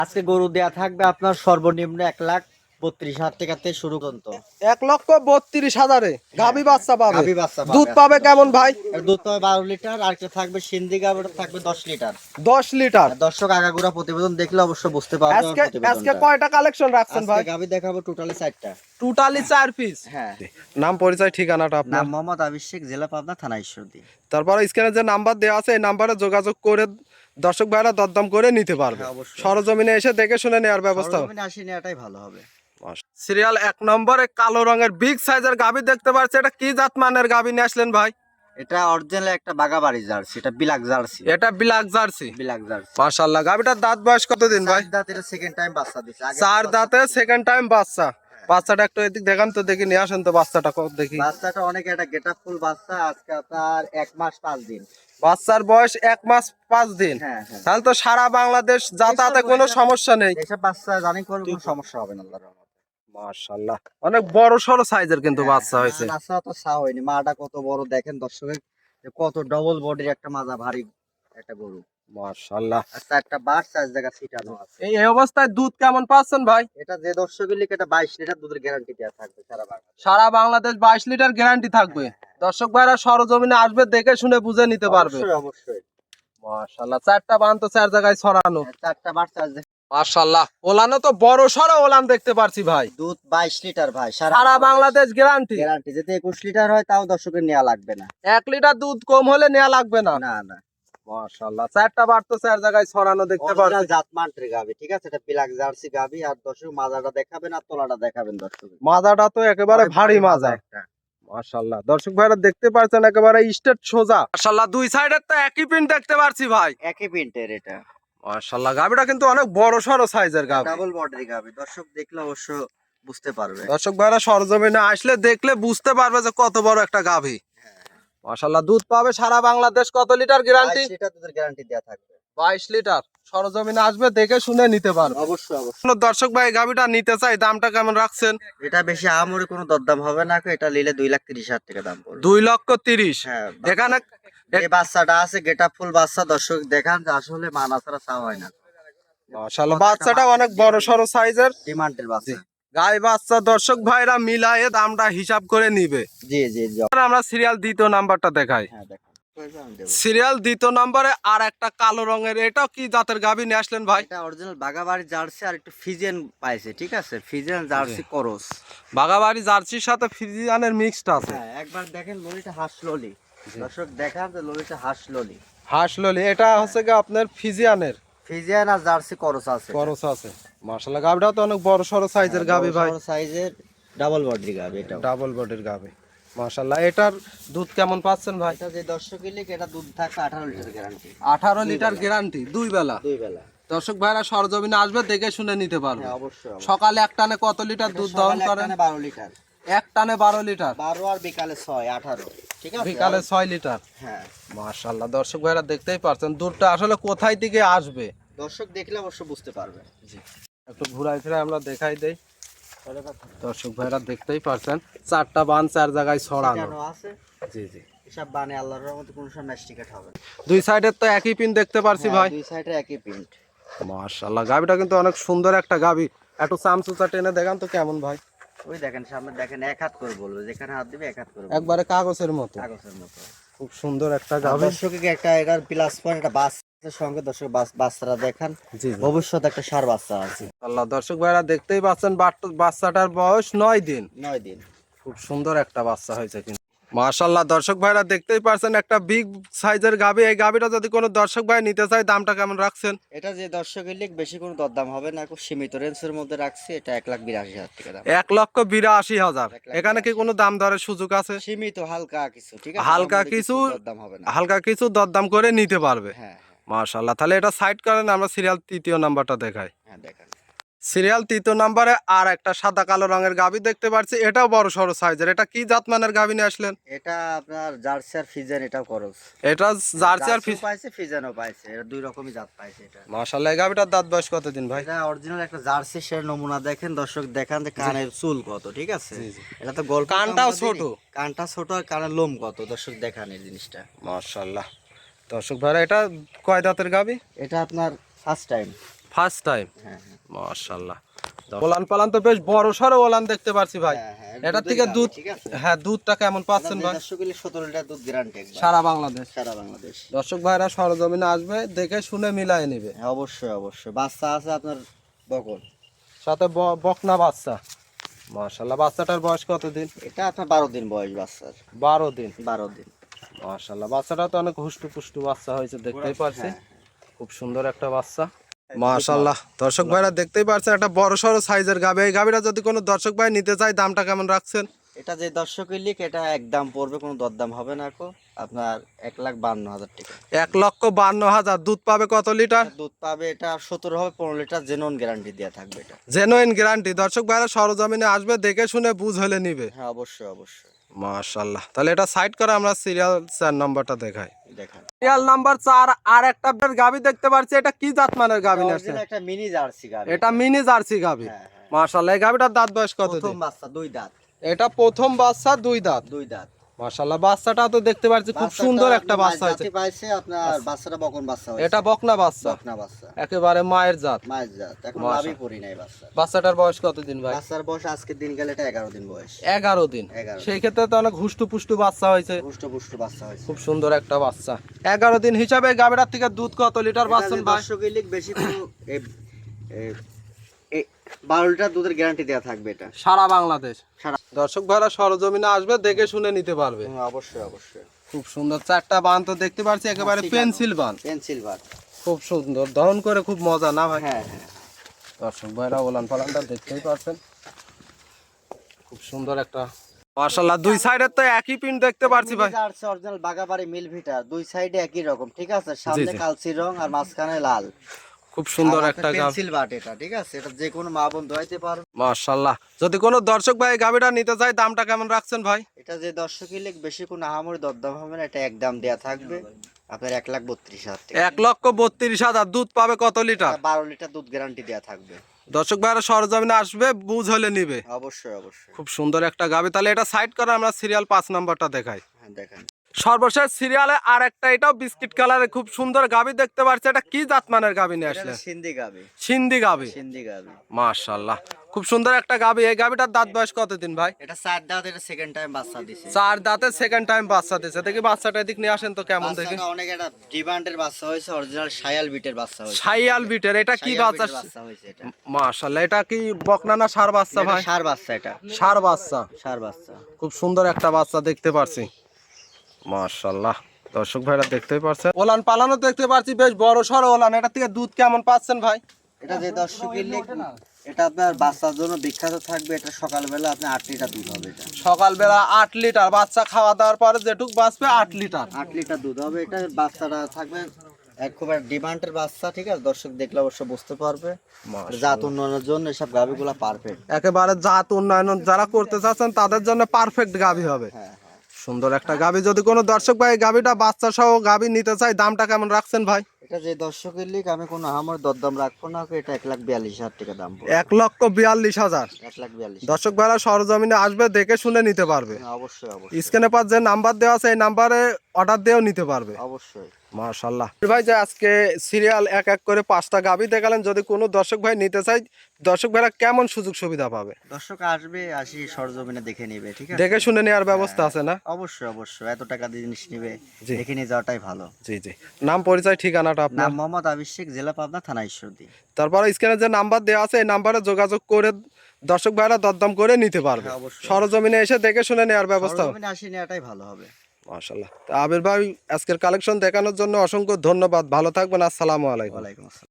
আজকে গরু দেয়া থাকবে আপনার সর্বনিম্ন 1,32,000 টাকা থেকে শুরু পর্যন্ত। 1,32,000 গাভী বাচ্চা পাবে। গাভী বাচ্চা পাবে। দুধ পাবে কেমন ভাই? এর দুধ পাবে 12 লিটার, আর একটা থাকবে সিন্ধি গাভীর থাকবে 10 লিটার। 10 লিটার। দর্শক আগাগোড়া প্রতিবেদন দেখলে অবশ্য বুঝতে পারবে আমার আজকে প্রতিবেদনটা। কয়টা কালেকশন রাখছেন ভাই? আজকে গাভী দেখাবো টোটালি 4টা। Totally 4 piece. হ্যাঁ। নাম পরিচয় ঠিকানাটা আপনার? নাম মোহাম্মদ আবির শেখ, জেলা পাবনা, থানা ঈশ্বরদী। তারপরে স্ক্রিনে যে নাম্বার দেওয়া আছে এই নাম্বারে যোগাযোগ করে দর্শক ভাইরা দরদাম করে নিতে পারবে। হ্যাঁ, অবশ্যই। সরজমিনে এসে দেখে শুনে নেওয়ার ব্যবস্থা। সরজমিনে আসি নেওয়াটাই ভালো হবে। সিরিয়াল 1 নম্বরে কালো রঙের বিগ সাইজের গাভী দেখতে পাচ্ছি। এটা কি জাত মানের গাভী নিয়ে আসলেন ভাই? এটা অরিজিনাল একটা বাগাবাড়ি জার্সি, এটা বিলাক জার্সি। এটা ব্ল্যাক জার্সি। বিলাক জার্সি। মাশাআল্লাহ। গাভীটার দাঁত বয়স কতদিন ভাই? 4 দাঁত, এটা সেকেন্ড টাইম বাচ্চা দিছে। 4 দাঁতে সেকেন্ড টাইম বাচ্চা। বাচ্চাটা একটু এদিক দেখান তো দেখি, নিয়ে আসেন তো বাচ্চাটা দেখি। বাচ্চাটা অনেক একটা গেটআপ ফুল বাচ্চা। আজকে আপনার 1 মাস 5 দিন। বাচ্চার বয়স 1 মাস 5 দিন। হ্যাঁ, হ্যাঁ। তাহলে তো সারা বাংলাদেশ যাতায়াতে কোনো সমস্যা নেই। এসব বাচ্চা জানি কোনো সমস্যা হবে না আল্লাহর রহমতে। মাশাআল্লাহ। অনেক বড় সড়ো সাইজের কিন্তু বাচ্চা হয়েছে। বাচ্চা তো সা হয়নি, মাটা কত বড় দেখেন দর্শকের, যে কত ডবল বডির একটা মাজা ভারী একটা গরু। মাশাআল্লাহ। আচ্ছা, একটা বার সাইজ জায়গা ছিটানো আছে। এই অবস্থায় দুধ কেমন পাচ্ছেন ভাই? এটা যে দর্শকের লিখে এটা 22 লিটার দুধের গ্যারান্টি দেওয়া থাকবে সারা বাংলাদেশ। সারা বাংলাদেশ 22 লিটার গ্যারান্টি থাকবে। দর্শক ভাইরা সরজমিনে আসবে, দেখে শুনে বুঝে নিতে পারবে। অবশ্যই অবশ্যই। মাশাআল্লাহ। 4টা বান তো 4 জায়গায় ছড়ানো। 4টা বার সাইজ মাশাআল্লাহ। ওলানো তো বড় সড়ো ওলান দেখতে পারছি ভাই। দুধ 22 লিটার ভাই, সারা বাংলাদেশ গ্যারান্টি। গ্যারান্টি। যদি 21 লিটার হয় তাও দর্শকের নেওয়া লাগবে না। 1 লিটার দুধ কম হলে নেওয়া লাগবে না। না না। মাশাআল্লাহ। 4টা বার তো 4 জায়গায় ছড়ানো দেখতে পারছি। অরিজিনাল জাতমানের গাবি, ঠিক আছে? এটা ব্ল্যাক জার্সি গাবি। আর দর্শক মাজাটা দেখাবেন আর তলাটা দেখাবেন দর্শক। মাজাটা তো একেবারে ভারী মাজা। একটা। মাশাআল্লাহ। দর্শক ভাইরা দেখতে পাচ্ছেন একেবারে স্ট্রেট সোজা। মাশাআল্লাহ। দুই সাইডের তো একই পিন দেখতে পারছি ভাই। একই প্রিন্টের এটা। মাশাআল্লাহ। গাবিটা কিন্তু অনেক বড় সড়ো সাইজের গাবি। ডাবল বডির গাবি। দর্শক দেখলে অবশ্য বুঝতে পারবে। দর্শক ভাইরা সরজমিনে আসলে দেখলে বুঝতে পারবে যে কত বড় একটা গাভী। মাশাআল্লাহ। দুধ পাবে সারা বাংলাদেশ। কত লিটার গ্যারান্টি? 22 লিটার দুধের গ্যারান্টি দেওয়া থাকবে। 22 লিটার। সরজমিনে আসবে, দেখে শুনে নিতে পারবে। অবশ্যই অবশ্যই। কোন দর্শক ভাই গাভীটা নিতে চাই, দামটা কেমন রাখছেন? এটা বেশি আহামরি কোনো দরদাম হবে না। এটা নিলে 2,30,000 টাকা দাম পড়বে। 2,30,000। হ্যাঁ। এখানে এই বাচ্চাটা আছে গেটআপ ফুল বাচ্চা। দর্শক দেখান যে আসলে মানা ছাড়া চাওয়া হয় না। মাশাআল্লাহ। বাচ্চাটা অনেক বড় সড়ো সাইজের ডিমান্ডের বাচ্চা। গাই বাচ্চা। দর্শক ভাইরা মিলায়ে দামটা হিসাব করে নিবে। জি জি জি। আমরা সিরিয়াল দ্বিতীয় নাম্বারটা দেখাই। হ্যাঁ দেখেন। সিরিয়াল দ্বিতীয় নম্বরে আর একটা কালো রঙের, এটাও কি জাতের গাভী নিয়ে আসলেন ভাই? এটা অরিজিনাল বাগাবাড়ি জার্সি আর একটু ফিজিয়ান পাইছে, ঠিক আছে? ফিজিয়ান জার্সি করস। বাগাবাড়ি জার্সির সাথে ফ্রিজিয়ানের মিক্সড আছে। হ্যাঁ, একবার দেখেন ললিটা হাঁস ললি। দর্শক দেখান যে ললিটা হাঁস ললি। হাঁসললি। এটা হচ্ছে কি আপনার ফিজিয়ানের ফিজিয়ান আর জার্সি করস আছে। করস আছে। মাশাআল্লাহ। গাভীটাও তো অনেক বড় সড়ো সাইজের গাভী ভাই। সাইজের ডাবল বডির গাবি এটা। ডাবল বডির গাভী। মাশাআল্লাহ। এটার দুধ কেমন পাচ্ছেন ভাই? এটা যে দর্শকের লিখ এটা দুধ থাকে 18 লিটার গ্যারান্টি। 18 লিটার গ্যারান্টি, 2 বেলা। 2 বেলা। দর্শক ভাইরা সরজমিনে আসবে, দেখে শুনে নিতে পারবে। হ্যাঁ অবশ্যই। সকালে এক টানে কত লিটার দুধ দহন করেন? 12 লিটার। এক টানে 12 লিটার। 12 আর বিকালে 6 18, ঠিক আছে? বিকালে 6 লিটার। হ্যাঁ। মাশাআল্লাহ। দর্শক ভাইরা দেখতেই পারছেন দুধটা আসলে কোথায় থেকে আসবে। দর্শক দেখলে অবশ্য বুঝতে পারবে। জি। একটু ঘুরাই ফিরাই আমরা দেখাই দেই। দর্শক ভাইরা দেখতেই পারছেন 4টা বান 4 জায়গায় ছড়ানো কেন আছে? জি জি। এসব বানে আল্লাহর রহমতে কোনো সময় ম্যাস্টিকেট হবে না। দুই সাইডের তো একই পিন দেখতে পারছি ভাই। দুই সাইডে একই প্রিন্ট। মাশাআল্লাহ। গাবিটা কিন্তু অনেক সুন্দর একটা গাবি। একটু চামচুচা টেনে দেখান তো কেমন ভাই। ওই দেখেন সামনে দেখেন, এক হাত করে বলবো, যেখানে হাত দিবে এক হাত করে বলবে। একবারে কাগজের মতো। কাগজের মতো। খুব সুন্দর একটা গাবি। দর্শককে একটা এটার প্লাস পয়েন্ট, একটা বাচ্চার সঙ্গে দর্শক বাচ্চারা দেখান। জি জি। ভবিষ্যতে একটা সার বাচ্চা আছে। আল্লাহ। দর্শক ভাইরা দেখতেই পাচ্ছেন বাচ্চাটার বয়স 9 দিন। 9 দিন। খুব সুন্দর একটা বাচ্চা হয়েছে কিন্তু। মাশাআল্লাহ। দর্শক ভাইরা দেখতেই পারছেন একটা বিগ সাইজের গাবি। এই গাবিটা যদি কোনো দর্শক ভাই নিতে চায়, দামটা কেমন রাখছেন? এটা যে দর্শকের লিখ বেশি কোনো দরদাম হবে না, খুব সীমিত রেঞ্জের মধ্যে রাখছি। এটা 1,82,000 টাকা দাম। 1,82,000। এখানে কি কোনো দাম দরের সুযোগ আছে? সীমিত হালকা কিছু, ঠিক আছে? হালকা আমাদের কিছু দরদাম হবে না। হালকা কিছু দরদাম করে নিতে পারবে। হ্যাঁ মাশাআল্লাহ। তাহলে এটা সাইড করেন, আমরা সিরিয়াল তৃতীয় নাম্বারটা দেখাই। হ্যাঁ দেখেন। সিরিয়াল তৃতীয় নাম্বারে আর একটা সাদা কালো রঙের গাভী দেখতে পাচ্ছি। এটাও বড় সড়ো সাইজের। এটা কি জাতমানের গাভী নিয়ে আসলেন? এটা আপনার জার্সি আর ফিজিয়ান, এটাও করস। এটা জার্সি আর জার্সিও পাইছে, ফিজিয়ানও পাইছে। এটা দুই রকমই জাত পাইছে এটা। মাশাআল্লাহ। এই গাভীটার দাঁত বয়স কতদিন ভাই? এটা অরিজিনাল একটা জার্সি সের নমুনা। দেখেন দর্শক দেখান যে কানের চুল কত, ঠিক আছে? জি, জি। এটা তো গল্প। কানটাও ছোট। কানটা ছোট আর কানের লোম কত, দর্শক দেখান এই জিনিসটা। মাশাআল্লাহ। দর্শক ভাইরা এটা কয় দাঁতের গাভী? এটা আপনার ফার্স্ট টাইম। ফার্স্ট টাইম, হ্যাঁ হ্যাঁ মাশাআল্লাহ। ওলান পালান তো বেশ বড় সড়ো ওলান দেখতে পাচ্ছি ভাই। হ্যাঁ, হ্যাঁ, এটা দুধের থেকে গাভী, দুধ, ঠিক আছে? হ্যাঁ দুধটা কেমন পাচ্ছেন ভাই? 1000 কিলো 17 লিটার দুধ গ্যারান্টি সারা বাংলাদেশ। সারা বাংলাদেশ। দর্শক ভাইরা সরজমিনে আসবে, দেখে শুনে মিলায় নেবে। হ্যাঁ অবশ্যই অবশ্যই। বাচ্চা আছে আপনার বকল, সাথে বকনা বাচ্চা, মাশাআল্লাহ। বাচ্চাটার বয়স কতদিন? এটা আপনার 12 দিন বয়স বাচ্চার। 12 দিন, 12 দিন। মাশাআল্লাহ। বাচ্চাটা তো অনেক হুষ্টু পুষ্টু বাচ্চা হয়েছে, দেখতেই পাচ্ছি। হ্যাঁ, খুব সুন্দর একটা বাচ্চা, মাশাআল্লাহ। দর্শক ভাইরা দেখতেই পাচ্ছেন একটা বড় সড়ো সাইজের গাভী। এই গাভীটা যদি কোনো দর্শক ভাই নিতে চায়, দামটা কেমন রাখছেন? এটা যে দর্শকের লিখ, এটা একদম পড়বে, কোনো দরদাম হবে না কো, আপনার 1,52,000 টাকা। 1,52,000। দুধ পাবে কত লিটার? দুধ পাবে এটা 17 হবে, 15 লিটার জেনুইন গ্যারান্টি দেওয়া থাকবে এটা। Genuine guarantee. দর্শক ভাইরা সরজমিনে আসবে, দেখে শুনে বুঝ হলে নিবে। হ্যাঁ অবশ্যই অবশ্যই। মাশাআল্লাহ। তাহলে এটা সাইড করে আমরা সিরিয়াল 4 নাম্বারটা দেখাই। দেখেন সিরিয়াল নাম্বার 4 আর একটা গাভী দেখতে পাচ্ছি। এটা কি জাত মানের গাভী আছে? অরিজিনাল একটা মিনি জার্সি গাভী। এটা মিনি জার্সি গাভী। হ্যাঁ হ্যাঁ। মাশাআল্লাহ। এই গাভীটার দাঁত বয়স কত? প্রথম বাচ্চা, 2 দাঁত। এটা প্রথম বাচ্চা, 2 দাঁত। 2 দাঁত। মাশাআল্লাহ। বাচ্চাটা তো দেখতে পাচ্ছি খুব সুন্দর একটা বাচ্চা হয়েছে। জাতি পাইছে আপনার, বাচ্চাটা বকন বাচ্চা হয়েছে। এটা বকনা বাচ্চা, বকনা বাচ্চা, একেবারে মায়ের জাত। মায়ের জাত। এখন মাশাআল্লাহ। লাভই পড়ি নাই বাচ্চা। বাচ্চাটার বয়স কতদিন ভাই? বাচ্চার বয়স আজকের দিন গেলে এটা 11 দিন বয়স। 11 দিন। 11 সেই ক্ষেত্রে তো অনেক হুষ্টু পুষ্টু বাচ্চা হয়েছে, পুষ্ট পুষ্ট বাচ্চা হয়েছে। খুব সুন্দর একটা বাচ্চা। 11 দিন হিসাবে গাভীটার থেকে দুধ কত লিটার পাচ্ছেন ভাই? দর্শকের লিখ বেশি কোনো 12 লিটার দুধের গ্যারান্টি দেওয়া থাকবে এটা সারা বাংলাদেশ। সারা। দর্শক ভাইরা সরজমিনে আসবে, দেখে শুনে নিতে পারবে। অবশ্যই অবশ্যই। খুব সুন্দর 4টা বান তো দেখতে পাচ্ছি, একেবারে পেন্সিল বান, পেন্সিল বার। খুব সুন্দর দহন করে, খুব মজা না ভাই? হ্যাঁ হ্যাঁ। দর্শক ভাইরা ওলান পালানটা দেখতেই পাচ্ছেন, খুব সুন্দর একটা। মাশাআল্লাহ। দুই সাইডের তো একই প্রিন্ট দেখতে পাচ্ছি ভাই। জার্সি অরিজিনাল বাগাবাড়ি মিল ভিটার, দুই সাইডে একই রকম, ঠিক আছে? সামনে জি। কালচি রং আর মাঝখানে লাল। খুব সুন্দর একটা গাভী, পেন্সিল বাট এটা, ঠিক আছে? এটা যে কোনো মা বোন দোয়াইতে পারবে। মাশাআল্লাহ। যদি কোনো দর্শক ভাই গাভীটা নিতে চায়, দামটা কেমন রাখছেন ভাই? এটা যে দর্শকের লিখ বেশি কোনো আহামরি দরদাম হবে না, এটা একদম দেয়া থাকবে আপনার 1,32,000 টাকা। 1,32,000। দুধ পাবে কত লিটার? 12 লিটার দুধ গ্যারান্টি দেয়া থাকবে। দর্শক ভাইরা সরজমিনে আসবে, বুঝ হলে নিবে। অবশ্যই অবশ্যই। খুব সুন্দর একটা গাভী। তাহলে এটা সাইড করে আমরা সিরিয়াল 5 নাম্বারটা দেখাই। হ্যাঁ দেখেন। সর্বশেষ সিরিয়ালে আর একটা, এটাও বিস্কিট কালারে খুব সুন্দর গাভী দেখতে পাচ্ছি। এটা কি জাত মানের গাভী নিয়ে এটা আসলে? সিন্ধি গাবি। সিন্ধি গাভী, সিন্ধি গাবি। মাশাআল্লাহ। খুব সুন্দর একটা গাভী। এই গাভীটার দাঁত বয়স কতদিন ভাই? এটা 4 দাঁত, এটা সেকেন্ড টাইম বাচ্চা দিছে। 4 দাঁতে সেকেন্ড টাইম বাচ্চা দিছে। দেখি বাচ্চাটা এদিক নিয়ে আসেন তো, কেমন দেখি। বাচ্চাটা অনেক একটা ডিমান্ডের বাচ্চা হয়েছে, অরিজিনাল শায়াল বিটের বাচ্চা হয়েছে। শাইয়াল বিটের। এটা কি শায়াল বাচ্চা? বিটের বাচ্চা হয়েছে এটা। মাশাআল্লাহ। এটা কি বকনা না ষাঁড় বাচ্চা এটা ভাই? ষাঁড় বাচ্চা, এটা ষাঁড় বাচ্চা। ষাঁড় বাচ্চা। খুব সুন্দর একটা বাচ্চা দেখতে পাচ্ছি, মাশাআল্লাহ। দর্শক ভাইরা দেখতেই পাচ্ছেন, ওলান পালানো দেখতে পাচ্ছি, বেশ বড় সড়ো ওলান। এটা থেকে দুধ কেমন পাচ্ছেন ভাই? এটা যে দর্শকের লিখ, এটা আপনার বাচ্চার জন্য বিখ্যাত থাকবে। এটা সকালবেলা আপনি 8 লিটার দুধ হবে এটা। সকালবেলা 8 লিটার, বাচ্চা খাওয়া দাওয়ার পরে যেটুক বাঁচবে 8 লিটার। 8 লিটার দুধ হবে এটা। বাচ্চাটা থাকবে খুব ডিমান্ডের বাচ্চা, ঠিক আছে? দর্শক দেখলে অবশ্য বুঝতে পারবে। জাত উন্নয়নের জন্য এসব গাভিগুলা পারফেক্ট। একেবারে জাত উন্নয়ন যারা করতে চাচ্ছেন তাদের জন্য পারফেক্ট গাভী হবে। হ্যাঁ। সুন্দর একটা গাভী। যদি কোনো দর্শক ভাই গাভীটা বাচ্চা সহ গাভী নিতে চায়, দামটা কেমন রাখছেন ভাই? এটা যে দর্শকের লিখ, আমি কোনো আমার দরদাম রাখবো না, এটা 1,42,000 টাকা দাম পড়বে। 1,42,000। 1,42,000। দর্শক ভাইরা সরজমিনে আসবে, দেখে শুনে নিতে পারবে। অবশ্যই অবশ্যই। স্ক্রিনে পার যে নাম্বার দেওয়া আছে, এই নাম্বারে অর্ডার দিয়েও নিতে পারবে। অবশ্যই। মাশাআল্লাহ। ভাই যে আজকে সিরিয়াল এক এক করে 5টা গাভী দেখালেন, যদি কোনো দর্শক ভাই নিতে চায়, দর্শক ভাইরা কেমন সুযোগ সুবিধা পাবে? দর্শক আসবে, আসি সরজমিনে দেখে নিবে, ঠিক আছে? দেখে শুনে নেওয়ার ব্যবস্থা আছে না? অবশ্যই অবশ্যই। এত টাকা দিয়ে জিনিস নিবে, জি। দেখে নিয়ে যাওয়াটাই ভালো। জি জি। নাম পরিচয় ঠিকানাটা আপনার? নাম মোহাম্মদ আবির শেখ, জেলা পাবনা, থানা ঈশ্বরদী। তারপরে স্ক্রিনে যে নাম্বার দেওয়া আছে, এই নাম্বারে যোগাযোগ করে দর্শক ভাইরা দরদাম করে নিতে পারবে। হ্যাঁ, অবশ্যই। সরজমিনে এসে দেখে শুনে নেওয়ার ব্যবস্থা। সরজমিনে আসি নেওয়াটাই ভালো হবে। মাশাআল্লাহ। তা আবির ভাই আজকের কালেকশন দেখানোর জন্য অসংখ্য ধন্যবাদ। ভালো থাকবেন। আসসালামু আলাইকুম। ওয়ালাইকুম আসসালাম।